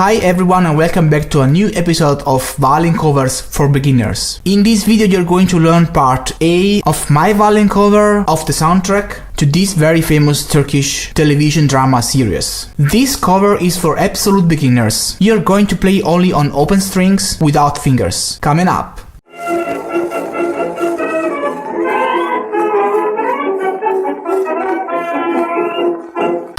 Hi everyone and welcome back to a new episode of violin covers for beginners. In this video you're going to learn part A of my violin cover of the soundtrack to this very famous Turkish television drama series. This cover is for absolute beginners. You're going to play only on open strings without fingers. Coming up.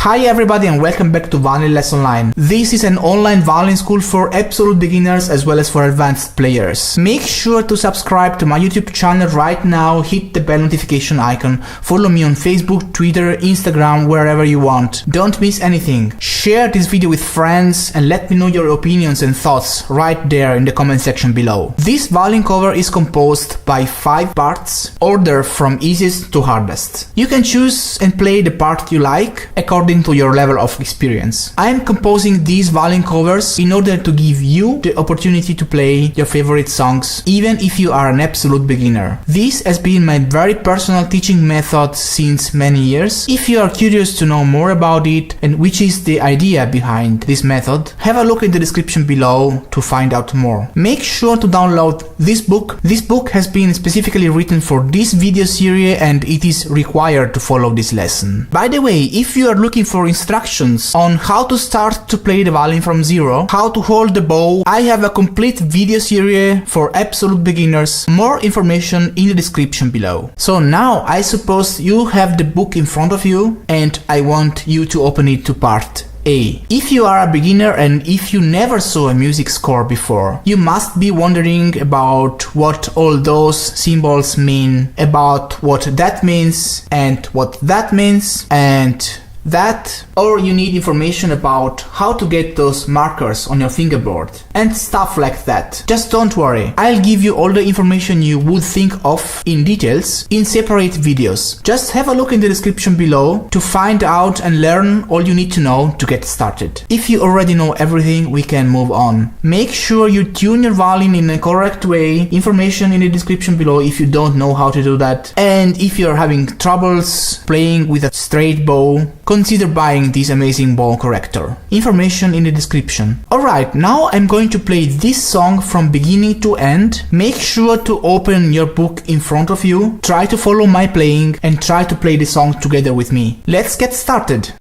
Hi everybody and welcome back to Violin Lesson Online. This is an online violin school for absolute beginners as well as for advanced players. Make sure to subscribe to my YouTube channel right now, hit the bell notification icon, follow me on Facebook, Twitter, Instagram, wherever you want. Don't miss anything. Share this video with friends and let me know your opinions and thoughts right there in the comment section below. This violin cover is composed by 5 parts, ordered from easiest to hardest. You can choose and play the part you like according to your level of experience. I am composing these violin covers in order to give you the opportunity to play your favorite songs even if you are an absolute beginner. This has been my very personal teaching method since many years. If you are curious to know more about it and which is the idea behind this method, have a look in the description below to find out more. Make sure to download this book. This book has been specifically written for this video series and it is required to follow this lesson. By the way, if you are looking for instructions on how to start to play the violin from zero, how to hold the bow, I have a complete video series for absolute beginners. More information in the description below. So now I suppose you have the book in front of you and I want you to open it to part A. If you are a beginner and if you never saw a music score before, you must be wondering about what all those symbols mean, about what that means and what that means and that, or you need information about how to get those markers on your fingerboard and stuff like that. Just don't worry, I'll give you all the information you would think of in details in separate videos. Just have a look in the description below to find out and learn all you need to know to get started. If you already know everything, we can move on. Make sure you tune your violin in a correct way. Information in the description below if you don't know how to do that. And if you're having troubles playing with a straight bow, consider buying this amazing bow corrector. Information in the description. Alright, now I'm going to play this song from beginning to end. Make sure to open your book in front of you, try to follow my playing and try to play the song together with me. Let's get started!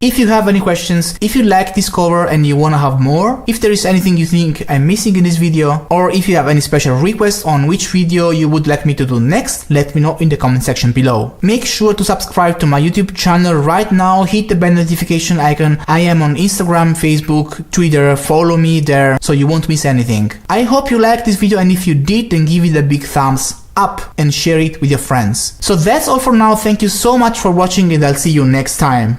If you have any questions, if you like this cover and you wanna have more, if there is anything you think I'm missing in this video, or if you have any special requests on which video you would like me to do next, let me know in the comment section below. Make sure to subscribe to my YouTube channel right now, hit the bell notification icon. I am on Instagram, Facebook, Twitter, follow me there so you won't miss anything. I hope you liked this video, and if you did, then give it a big thumbs up and share it with your friends. So that's all for now. Thank you so much for watching, and I'll see you next time.